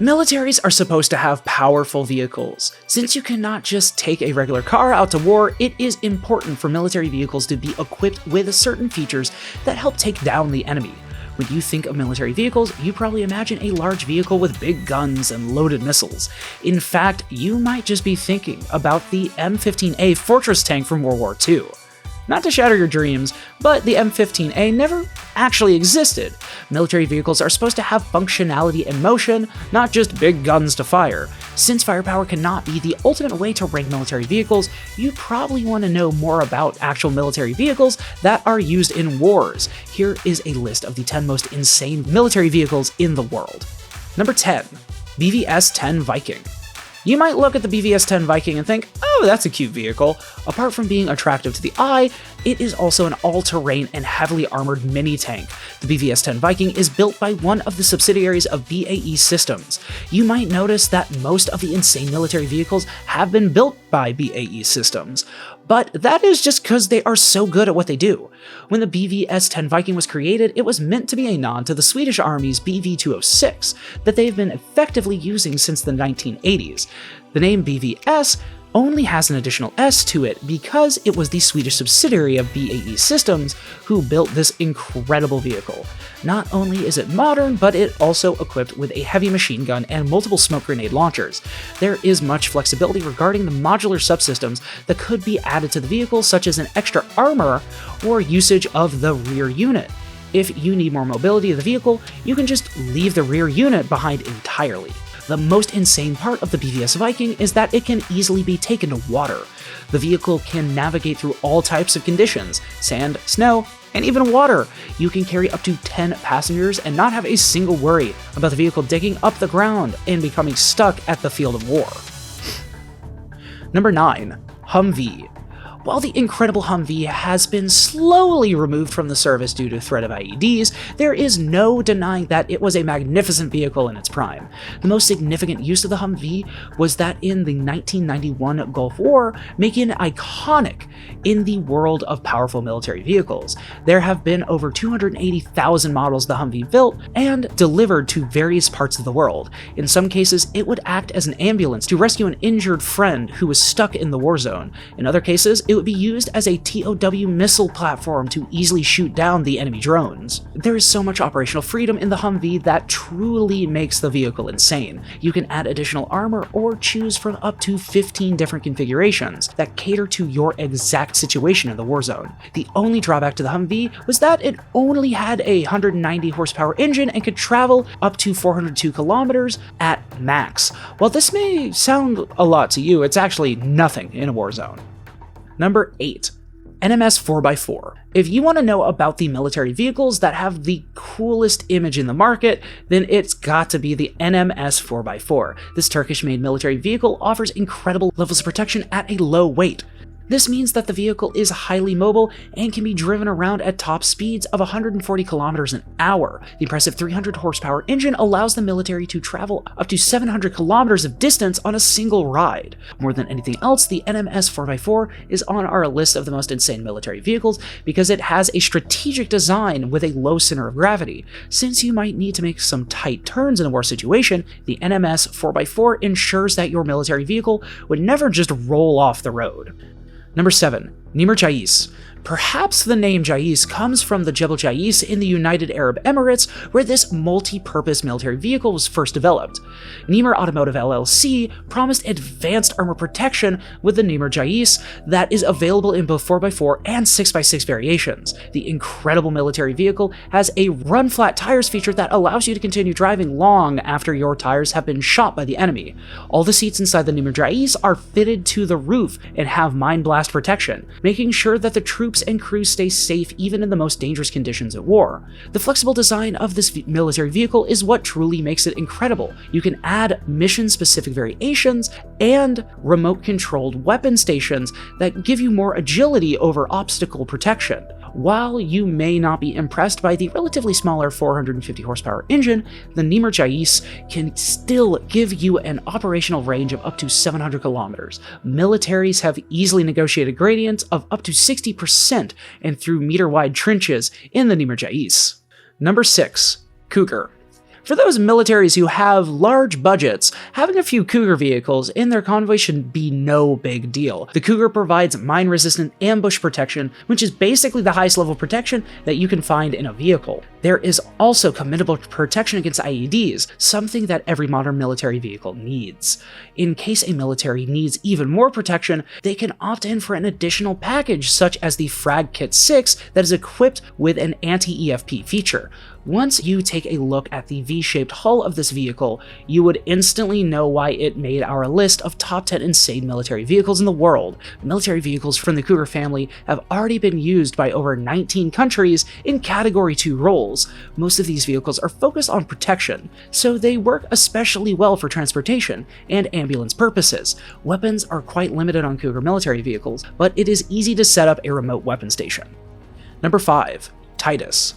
Militaries are supposed to have powerful vehicles. Since you cannot just take a regular car out to war, it is important for military vehicles to be equipped with certain features that help take down the enemy. When you think of military vehicles, you probably imagine a large vehicle with big guns and loaded missiles. In fact, you might just be thinking about the M15A Fortress Tank from World War II. Not to shatter your dreams, but the M15A never actually existed. Military vehicles are supposed to have functionality and motion, not just big guns to fire. Since firepower cannot be the ultimate way to rank military vehicles, you probably want to know more about actual military vehicles that are used in wars. Here is a list of the 10 most insane military vehicles in the world. Number 10. BVS10 Viking. You might look at the BVS10 Viking and think, oh, that's a cute vehicle. Apart from being attractive to the eye, it is also an all-terrain and heavily armored mini-tank. The BVS10 Viking is built by one of the subsidiaries of BAE Systems. You might notice that most of the insane military vehicles have been built by BAE Systems, but that is just because they are so good at what they do. When the BVS10 Viking was created, it was meant to be a nod to the Swedish Army's BV206 that they've been effectively using since the 1980s. The name BVS only has an additional S to it because it was the Swedish subsidiary of BAE Systems who built this incredible vehicle. Not only is it modern, but it also equipped with a heavy machine gun and multiple smoke grenade launchers. There is much flexibility regarding the modular subsystems that could be added to the vehicle, such as an extra armor or usage of the rear unit. If you need more mobility of the vehicle, you can just leave the rear unit behind entirely. The most insane part of the BVS Viking is that it can easily be taken to water. The vehicle can navigate through all types of conditions: sand, snow, and even water. You can carry up to 10 passengers and not have a single worry about the vehicle digging up the ground and becoming stuck at the field of war. Number 9. Humvee. While the incredible Humvee has been slowly removed from the service due to threat of IEDs, there is no denying that it was a magnificent vehicle in its prime. The most significant use of the Humvee was that in the 1991 Gulf War, making it iconic in the world of powerful military vehicles. There have been over 280,000 models the Humvee built and delivered to various parts of the world. In some cases, it would act as an ambulance to rescue an injured friend who was stuck in the war zone. In other cases, it would be used as a TOW missile platform to easily shoot down the enemy drones. There is so much operational freedom in the Humvee that truly makes the vehicle insane. You can add additional armor or choose from up to 15 different configurations that cater to your exact situation in the war zone. The only drawback to the Humvee was that it only had a 190 horsepower engine and could travel up to 402 kilometers at max. While this may sound a lot to you, it's actually nothing in a war zone. Number 8. NMS 4x4. If you want to know about the military vehicles that have the coolest image in the market, then it's got to be the NMS 4x4. This Turkish-made military vehicle offers incredible levels of protection at a low weight. This means that the vehicle is highly mobile and can be driven around at top speeds of 140 kilometers an hour. The impressive 300 horsepower engine allows the military to travel up to 700 kilometers of distance on a single ride. More than anything else, the NMS 4x4 is on our list of the most insane military vehicles because it has a strategic design with a low center of gravity. Since you might need to make some tight turns in a war situation, the NMS 4x4 ensures that your military vehicle would never just roll off the road. Number 7. Nimirchais. Perhaps the name Jais comes from the Jebel Jais in the United Arab Emirates, where this multi-purpose military vehicle was first developed. Nimr Automotive LLC promised advanced armor protection with the Nimirchais that is available in both 4x4 and 6x6 variations. The incredible military vehicle has a run-flat tires feature that allows you to continue driving long after your tires have been shot by the enemy. All the seats inside the Nimirchais are fitted to the roof and have mine blast protection, making sure that the troops and crews stay safe even in the most dangerous conditions at war. The flexible design of this military vehicle is what truly makes it incredible. You can add mission-specific variations and remote-controlled weapon stations that give you more agility over obstacle protection. While you may not be impressed by the relatively smaller 450 horsepower engine, the Nimirchais can still give you an operational range of up to 700 kilometers. Militaries have easily negotiated gradients of up to 60% and through meter-wide trenches in the Nimirchais. Number 6. Cougar. For those militaries who have large budgets, having a few Cougar vehicles in their convoy should be no big deal. The Cougar provides mine-resistant ambush protection, which is basically the highest level protection that you can find in a vehicle. There is also commendable protection against IEDs, something that every modern military vehicle needs. In case a military needs even more protection, they can opt in for an additional package such as the Frag Kit 6 that is equipped with an anti-EFP feature. Once you take a look at the V-shaped hull of this vehicle, you would instantly know why it made our list of top 10 insane military vehicles in the world. Military vehicles from the Cougar family have already been used by over 19 countries in Category 2 roles. Most of these vehicles are focused on protection, so they work especially well for transportation and ambulance purposes. Weapons are quite limited on Cougar military vehicles, but it is easy to set up a remote weapon station. Number 5. Titus.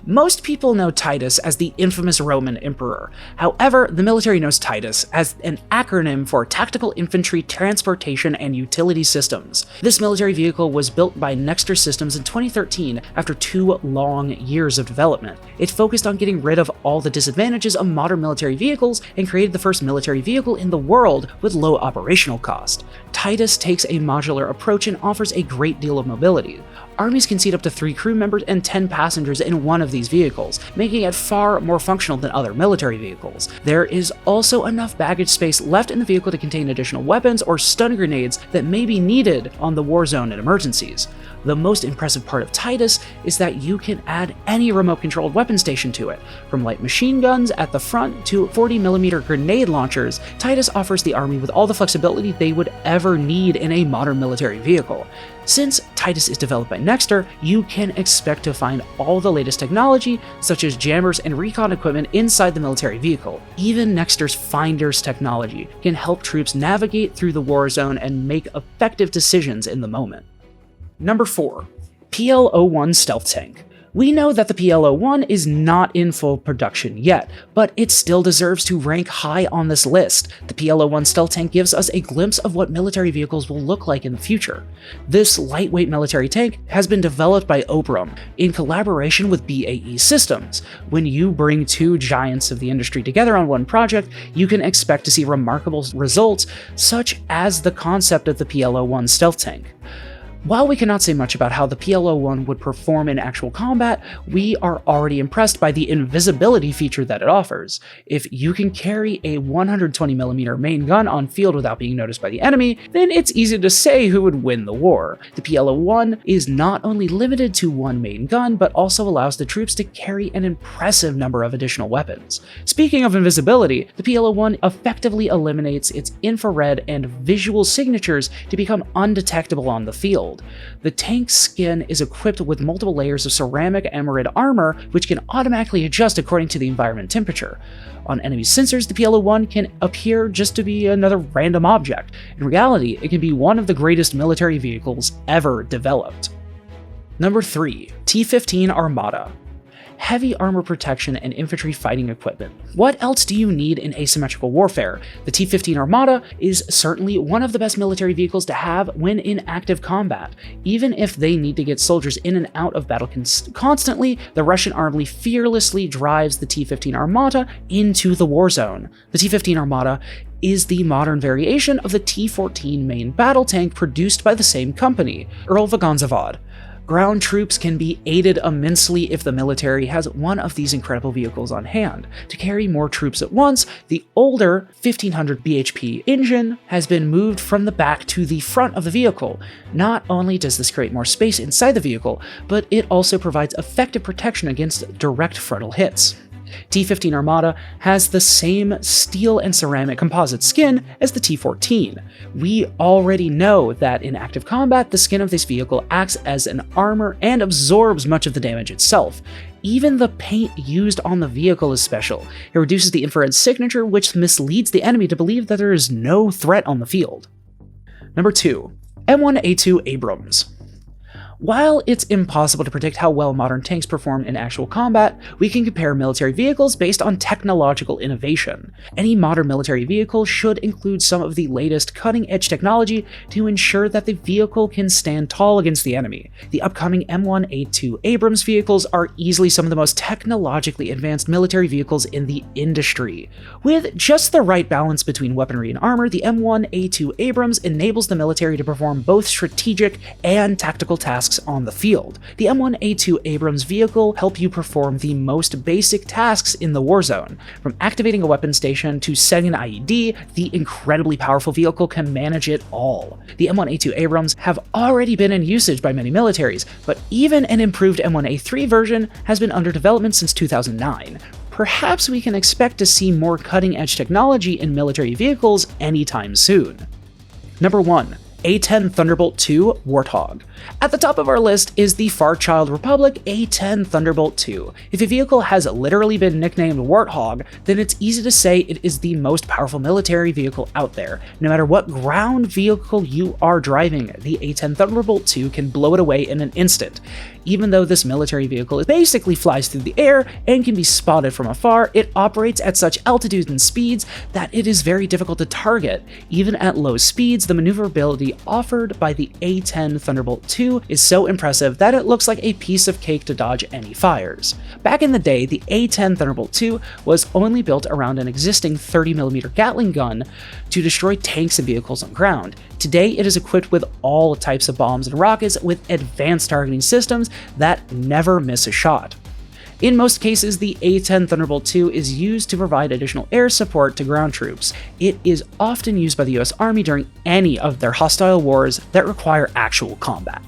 Most people know Titus as the infamous Roman emperor. However, the military knows Titus as an acronym for Tactical Infantry Transportation and Utility Systems. This military vehicle was built by Nexter Systems in 2013 after 2 long years of development. It focused on getting rid of all the disadvantages of modern military vehicles and created the first military vehicle in the world with low operational cost. Titus takes a modular approach and offers a great deal of mobility. Armies can seat up to 3 crew members and 10 passengers in one of these vehicles, making it far more functional than other military vehicles. There is also enough baggage space left in the vehicle to contain additional weapons or stun grenades that may be needed on the war zone in emergencies. The most impressive part of Titus is that you can add any remote-controlled weapon station to it. From light machine guns at the front to 40mm grenade launchers, Titus offers the Army with all the flexibility they would ever need in a modern military vehicle. Since Titus is developed by Nexter, you can expect to find all the latest technology, such as jammers and recon equipment inside the military vehicle. Even Nexter's Finders technology can help troops navigate through the war zone and make effective decisions in the moment. Number 4. PL-01 Stealth Tank. We know that the PL-01 is not in full production yet, but it still deserves to rank high on this list. The PL-01 Stealth Tank gives us a glimpse of what military vehicles will look like in the future. This lightweight military tank has been developed by Abrams in collaboration with BAE Systems. When you bring 2 giants of the industry together on one project, you can expect to see remarkable results, such as the concept of the PL-01 Stealth Tank. While we cannot say much about how the PL-01 would perform in actual combat, we are already impressed by the invisibility feature that it offers. If you can carry a 120mm main gun on field without being noticed by the enemy, then it's easy to say who would win the war. The PL-01 is not only limited to 1 main gun, but also allows the troops to carry an impressive number of additional weapons. Speaking of invisibility, the PL-01 effectively eliminates its infrared and visual signatures to become undetectable on the field. The tank's skin is equipped with multiple layers of ceramic emerald armor, which can automatically adjust according to the environment temperature. On enemy sensors, the PL-01 can appear just to be another random object. In reality, it can be one of the greatest military vehicles ever developed. Number 3. T15 Armada. Heavy armor protection and infantry fighting equipment. What else do you need in asymmetrical warfare? The T15 Armada is certainly one of the best military vehicles to have when in active combat. Even if they need to get soldiers in and out of battle constantly, the Russian army fearlessly drives the T15 Armada into the war zone. The T15 Armada is the modern variation of the T14 main battle tank produced by the same company, Vagonzavod. Ground troops can be aided immensely if the military has one of these incredible vehicles on hand. To carry more troops at once, the older 1500 bhp engine has been moved from the back to the front of the vehicle. Not only does this create more space inside the vehicle, but it also provides effective protection against direct frontal hits. T15 Armada has the same steel and ceramic composite skin as the T14. We already know that in active combat, the skin of this vehicle acts as an armor and absorbs much of the damage itself. Even the paint used on the vehicle is special. It reduces the infrared signature, which misleads the enemy to believe that there is no threat on the field. Number 2. M1A2 Abrams. While it's impossible to predict how well modern tanks perform in actual combat, we can compare military vehicles based on technological innovation. Any modern military vehicle should include some of the latest cutting-edge technology to ensure that the vehicle can stand tall against the enemy. The upcoming M1A2 Abrams vehicles are easily some of the most technologically advanced military vehicles in the industry. With just the right balance between weaponry and armor, the M1A2 Abrams enables the military to perform both strategic and tactical tasks on the field. The M1A2 Abrams vehicle help you perform the most basic tasks in the war zone. From activating a weapon station to setting an IED, the incredibly powerful vehicle can manage it all. The M1A2 Abrams have already been in usage by many militaries, but even an improved M1A3 version has been under development since 2009. Perhaps we can expect to see more cutting-edge technology in military vehicles anytime soon. Number 1. A10 Thunderbolt 2 Warthog. At the top of our list is the Fairchild Republic A10 Thunderbolt 2. If a vehicle has literally been nicknamed Warthog, then it's easy to say it is the most powerful military vehicle out there. No matter what ground vehicle you are driving, the A10 Thunderbolt 2 can blow it away in an instant. Even though this military vehicle basically flies through the air and can be spotted from afar, it operates at such altitudes and speeds that it is very difficult to target. Even at low speeds, the maneuverability offered by the A10 Thunderbolt 2 is so impressive that it looks like a piece of cake to dodge any fires. Back in the day, the A10 Thunderbolt 2 was only built around an existing 30mm Gatling gun to destroy tanks and vehicles on ground. Today, it is equipped with all types of bombs and rockets with advanced targeting systems that never miss a shot. In most cases, the A10 Thunderbolt 2 is used to provide additional air support to ground troops. It is often used by the US Army during any of their hostile wars that require actual combat.